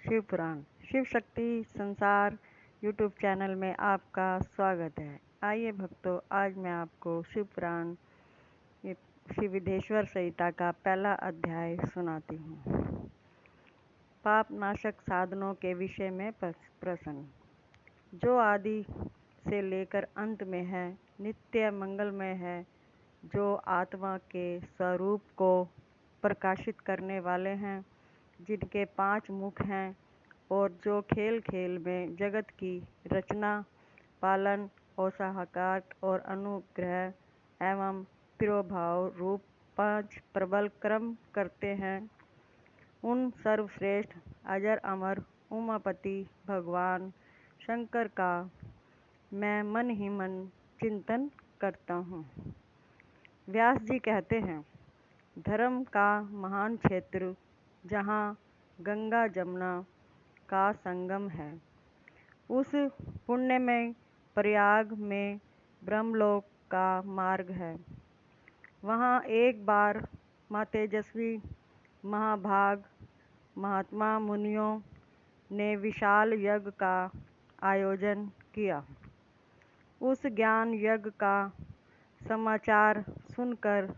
शिव पुराण शिव शक्ति संसार YouTube channel में आपका स्वागत है। आइए भक्तों, आज मैं आपको शिव पुराण श्री विदेश्वर संहिता का पहला अध्याय सुनाती हूँ। पाप नाशक साधनों के विषय में प्रसंग, जो आदि से लेकर अंत में है, नित्य मंगलमय है, जो आत्मा के स्वरूप को प्रकाशित करने वाले हैं, जिनके 5 मुख हैं, और जो खेल खेल में जगत की रचना, पालन और सहाकार और अनुग्रह एवं तिरोभाव रूप 5 प्रबल कर्म करते हैं, उन सर्वश्रेष्ठ अजर अमर उमापति भगवान शंकर का मैं मन ही मन चिंतन करता हूँ। व्यास जी कहते हैं, धर्म का महान क्षेत्र जहाँ गंगा जमुना का संगम है, उस पुण्य में प्रयाग में ब्रह्मलोक का मार्ग है। वहाँ एक बार माँ तेजस्वी महाभाग महात्मा मुनियों ने विशाल यज्ञ का आयोजन किया। उस ज्ञान यज्ञ का समाचार सुनकर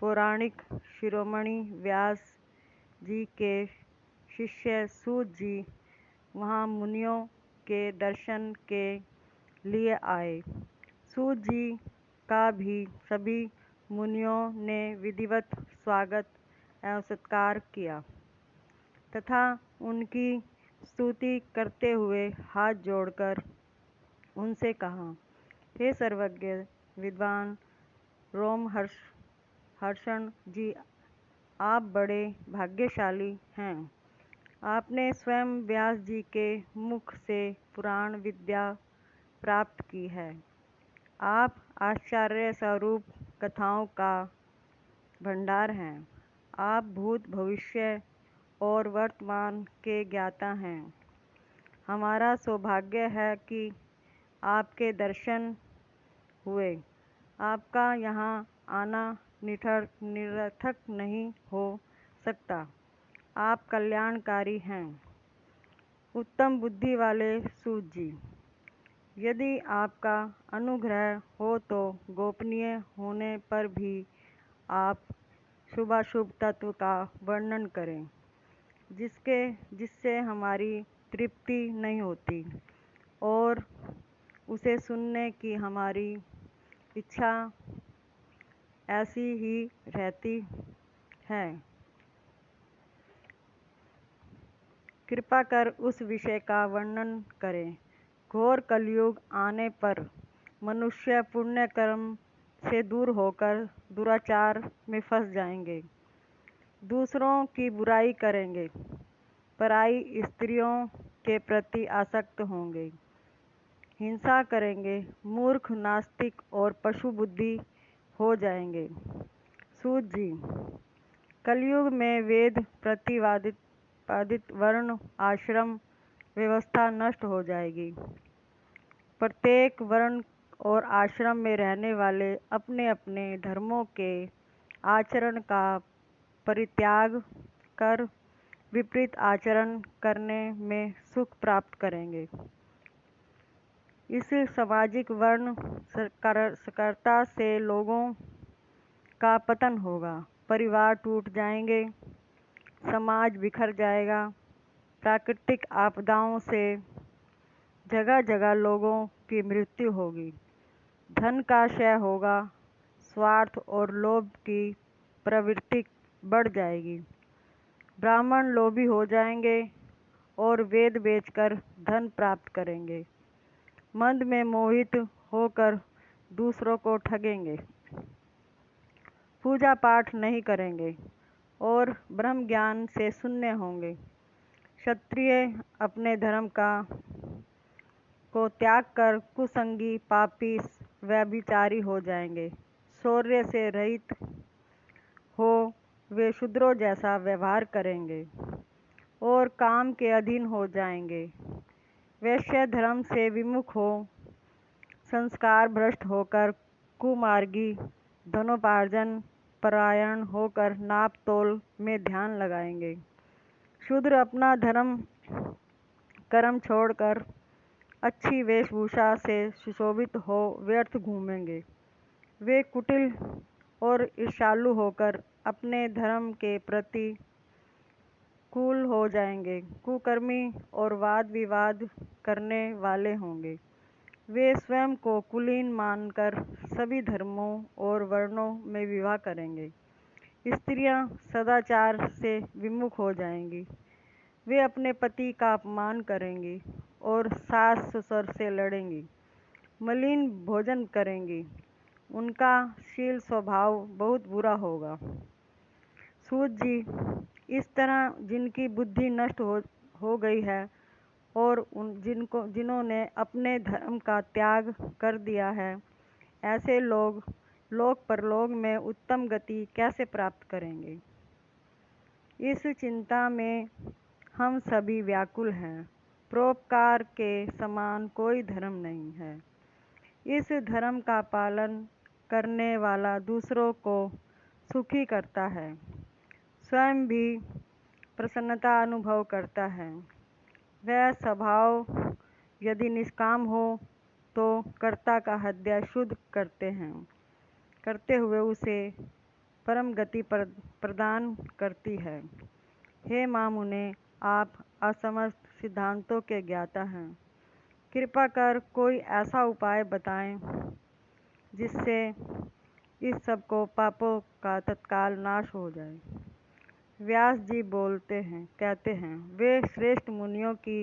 पौराणिक शिरोमणि व्यास जी के शिष्य सूत जी वहाँ मुनियों के दर्शन के लिए आए। सूत जी का भी सभी मुनियों ने विधिवत स्वागत एवं सत्कार किया तथा उनकी स्तुति करते हुए हाथ जोड़कर उनसे कहा, हे सर्वज्ञ विद्वान रोमहर्षण जी, आप बड़े भाग्यशाली हैं। आपने स्वयं व्यास जी के मुख से पुराण विद्या प्राप्त की है। आप आश्चर्य स्वरूप कथाओं का भंडार हैं। आप भूत भविष्य और वर्तमान के ज्ञाता हैं। हमारा सौभाग्य है कि आपके दर्शन हुए। आपका यहाँ आना निरर्थक नहीं हो सकता। आप कल्याणकारी हैं। उत्तम बुद्धि वाले सूत जी, यदि आपका अनुग्रह हो तो गोपनीय होने पर भी आप शुभाशुभ तत्व का वर्णन करें, जिससे हमारी तृप्ति नहीं होती और उसे सुनने की हमारी इच्छा ऐसी ही रहती है। कृपा कर उस विषय का वर्णन करें। घोर कलयुग आने पर मनुष्य पुण्य कर्म से दूर होकर दुराचार में फंस जाएंगे, दूसरों की बुराई करेंगे, पराई स्त्रियों के प्रति आसक्त होंगे, हिंसा करेंगे, मूर्ख, नास्तिक और पशु बुद्धि हो जाएंगे। सूत जी, कलयुग में वेद प्रतिपादित वर्ण आश्रम व्यवस्था नष्ट हो जाएगी। प्रत्येक वर्ण और आश्रम में रहने वाले अपने अपने धर्मों के आचरण का परित्याग कर विपरीत आचरण करने में सुख प्राप्त करेंगे। इस सामाजिक वर्ण सकरता से लोगों का पतन होगा, परिवार टूट जाएंगे, समाज बिखर जाएगा, प्राकृतिक आपदाओं से जगह जगह लोगों की मृत्यु होगी, धन का क्षय होगा, स्वार्थ और लोभ की प्रवृत्ति बढ़ जाएगी, ब्राह्मण लोभी हो जाएंगे और वेद बेचकर धन प्राप्त करेंगे, मंद में मोहित होकर दूसरों को ठगेंगे, पूजा पाठ नहीं करेंगे और ब्रह्म ज्ञान से शून्य होंगे। क्षत्रिय अपने धर्म को त्याग कर कुसंगी, पापी, व्यभिचारी हो जाएंगे। शौर्य से रहित हो वे शूद्रों जैसा व्यवहार करेंगे और काम के अधीन हो जाएंगे। वैश्य धर्म से विमुख हो संस्कार भ्रष्ट होकर कुमार्गी, धनोपार्जन परायण होकर नाप तोल में ध्यान लगाएंगे। शूद्र अपना धर्म कर्म छोड़कर अच्छी वेशभूषा से सुशोभित हो व्यर्थ घूमेंगे। वे कुटिल और ईर्ष्यालु होकर अपने धर्म के प्रति कूल हो जाएंगे। कुकर्मी और वाद विवाद करने वाले होंगे। वे स्वयं को कुलीन मानकर सभी धर्मों और वर्णों में विवाह करेंगे। स्त्रियां सदाचार से विमुख हो जाएंगी। वे अपने पति का अपमान करेंगी और सास ससुर से लड़ेंगी। मलिन भोजन करेंगी। उनका शील स्वभाव बहुत बुरा होगा। सूत जी, इस तरह जिनकी बुद्धि नष्ट हो गई है और जिन्होंने अपने धर्म का त्याग कर दिया है, ऐसे लोग लोक परलोक में उत्तम गति कैसे प्राप्त करेंगे? इस चिंता में हम सभी व्याकुल हैं। परोपकार के समान कोई धर्म नहीं है। इस धर्म का पालन करने वाला दूसरों को सुखी करता है, स्वयं भी प्रसन्नता अनुभव करता है। वह स्वभाव यदि निष्काम हो तो कर्ता का हृदय शुद्ध करते हुए उसे परम गति प्रदान करती है। हे मामुने, आप असमस्त सिद्धांतों के ज्ञाता हैं। कृपा कर कोई ऐसा उपाय बताएं जिससे इस सब को पापों का तत्काल नाश हो जाए। व्यास जी कहते हैं, वे श्रेष्ठ मुनियों की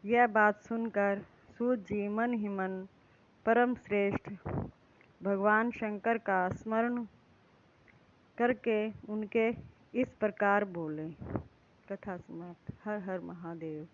यह बात सुनकर सूत जी मन ही मन परम श्रेष्ठ भगवान शंकर का स्मरण करके उनके इस प्रकार बोले। कथा समाप्त। हर हर महादेव।